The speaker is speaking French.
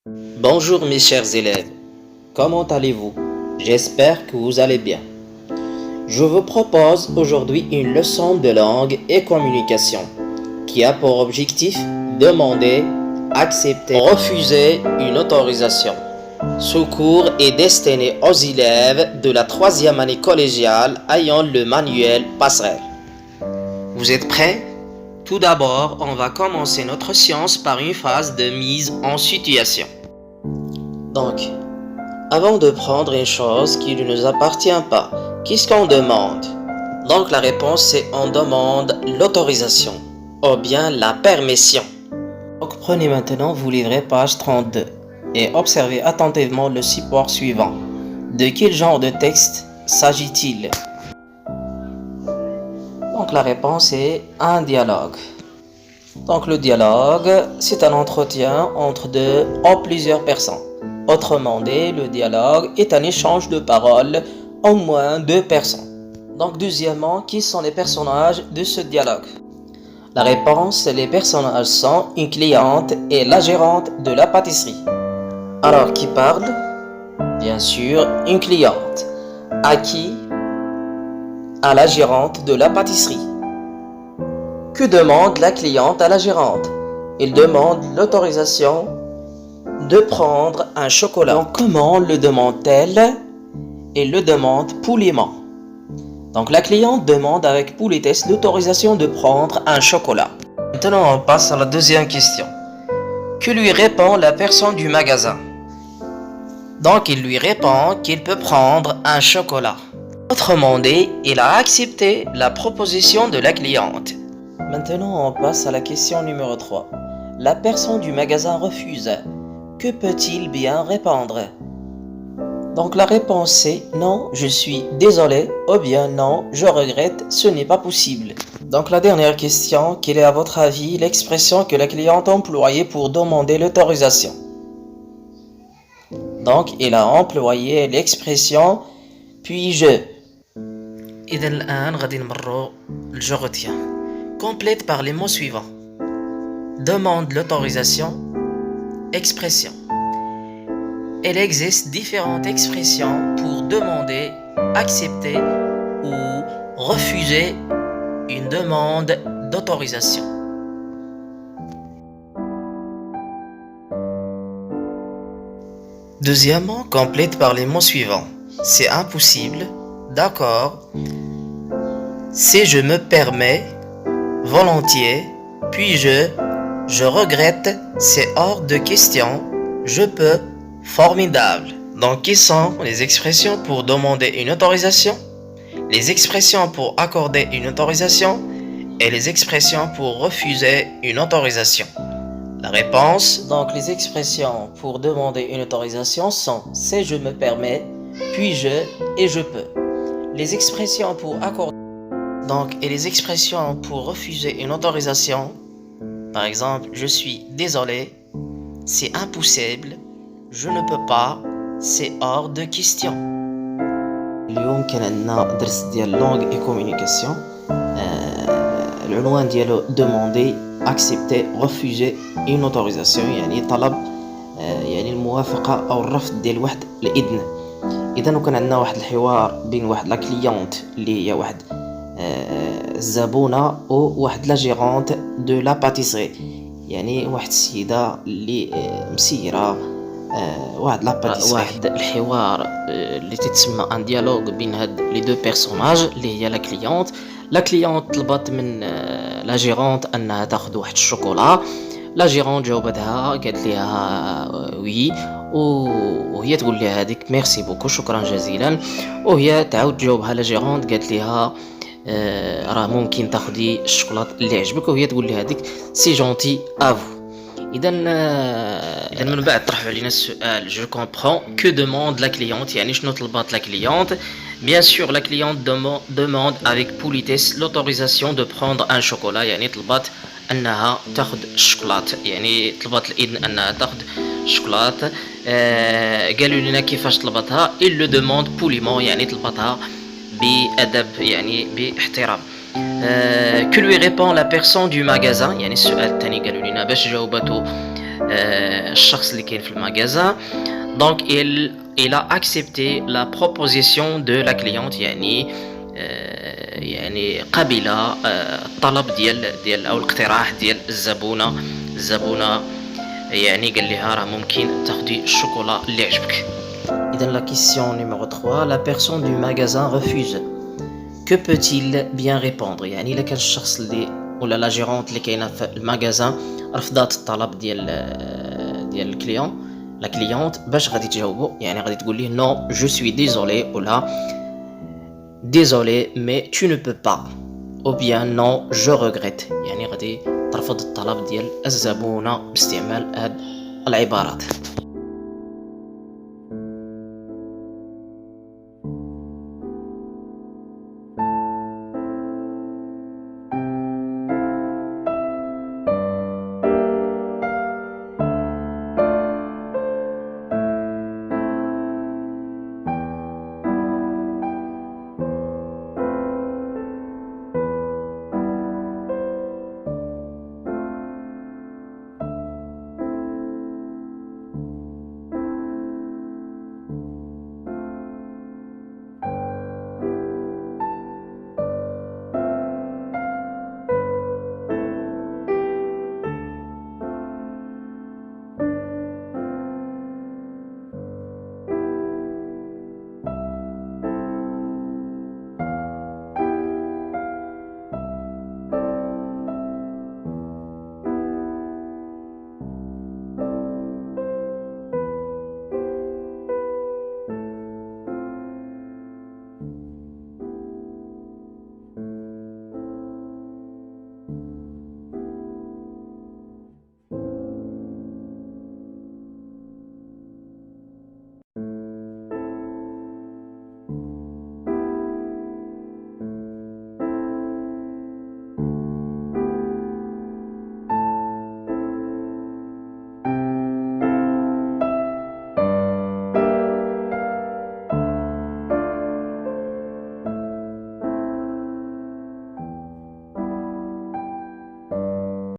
Bonjour mes chers élèves, comment allez-vous? J'espère que vous allez bien. Je vous propose aujourd'hui une leçon de langue et communication qui a pour objectif demander, accepter, refuser une autorisation. Ce cours est destiné aux élèves de la 3e année collégiale ayant le manuel passerelle. Vous êtes prêts? Tout d'abord, on va commencer notre séance par une phase de mise en situation. Donc, avant de prendre une chose qui ne nous appartient pas, qu'est-ce qu'on demande? Donc la réponse c'est on demande l'autorisation ou bien la permission. Donc prenez maintenant vous livrez page 32 et observez attentivement le support suivant. De quel genre de texte s'agit-il? Donc la réponse est un dialogue. Donc le dialogue c'est un entretien entre deux ou plusieurs personnes. Autrement dit, le dialogue est un échange de paroles au moins deux personnes. Donc deuxièmement, qui sont les personnages de ce dialogue? La réponse, les personnages sont une cliente et la gérante de la pâtisserie. Alors qui parle? Bien sûr, une cliente. À qui? À la gérante de la pâtisserie. Que demande la cliente à la gérante? Elle demande l'autorisation de prendre un chocolat. Donc, comment le demande-t-elle? Elle le demande poliment. Donc la cliente demande avec politesse l'autorisation de prendre un chocolat. Maintenant on passe à la deuxième question. Que lui répond la personne du magasin? Donc il lui répond qu'il peut prendre un chocolat. Autrement dit, il a accepté la proposition de la cliente. Maintenant on passe à la question numéro 3. La personne du magasin refuse. Que peut-il bien répondre? Donc la réponse est non, je suis désolé ou bien non, je regrette, ce n'est pas possible. Donc la dernière question, quelle est à votre avis l'expression que la cliente a employée pour demander l'autorisation? Donc il a employé l'expression puis-je. إذا الآن غادي نمرو je retiens. Complète par les mots suivants. Demande l'autorisation. Expression. Il existe différentes expressions pour demander, accepter ou refuser une demande d'autorisation. Deuxièmement, complète par les mots suivants. C'est impossible, d'accord, si je me permets, volontiers, puis je regrette, c'est hors de question, je peux, formidable. Donc, quelles sont les expressions pour demander une autorisation, les expressions pour accorder une autorisation et les expressions pour refuser une autorisation? La réponse, donc les expressions pour demander une autorisation sont si je me permets, puis-je et je peux. Les expressions pour accorder, donc, et les expressions pour refuser une autorisation, par exemple, je suis désolé, c'est impossible, je ne peux pas, c'est hors de question. اليوم كان عندنا درس ديال لونغ اي كومونيكاسيون. العنوان ديالو دوموندي اكسبتي ريفوزي اون اوتوريزاسيون يعني طلب يعني الموافقه او الرفض ديال واحد الاذن. اذا وكان عندنا واحد الحوار بين واحد لا كليونت اللي هي واحد الزبونه وواحد لا جيرونت دو لا باتيسري يعني واحد السيده اللي مسيره واحد لا باتيسري. واحد الحوار اللي تتسمى ان ديالوج بين هاد لي دو بيرسوناج اللي هي لا كليونت طلبت من لا جيرونت انها تاخذ واحد الشوكولا. لا جيرونت جاوبتها قالت لها وي وهي تقول لها هذيك ميرسي بوكو شكرا جزيلا وهي تعاود تجاوبها لا جيرونت قالت لها راه ممكن تاخدي الشوكولات اللي عجبك وهي تقول لها هذيك سي جونتي افو. اذا من بعد طرحوا علينا السؤال جو كومبرون كو دوموند لا كليونت يعني شنو طلبات لا كليونت. Bien sûr, la cliente demande avec politesse l'autorisation de prendre un chocolat. يعني طلبت أنها تأخذ الشوكولات يعني طلبت الإذن أنها تأخذ الشوكولات. قالوا لنا كيفاش طلبتها. Il le demande poliment يعني طلبتها بأدب يعني باحترام. Que lui répond la personne du magasin يعني السؤال الثاني قالوا لنا باش جاوبته الشخص اللي كاين في المغازان. دونك il a accepté la proposition de la cliente، يعني قبل الطلب ديال او الاقتراح ديال الزبونه يعني قال لها راه ممكن تاخدي الشوكولا اللي عجبك. اذا la question numéro 3، la personne du magasin refuse. Que peut-il bien répondre؟ يعني الا كان الشخص اللي ولا لا جيرونت اللي كاينه في المغازان رفضات الطلب ديال الكليون لا كليونت، باش غادي تجاوبو؟ يعني غادي تقول ليه نو جو سوي ديزولي ولا ديزولي مي تو نو بو با، او بيان نو جو ريغريت، يعني غادي ترفض الطلب ديال الزبونه باستعمال هاد العبارات.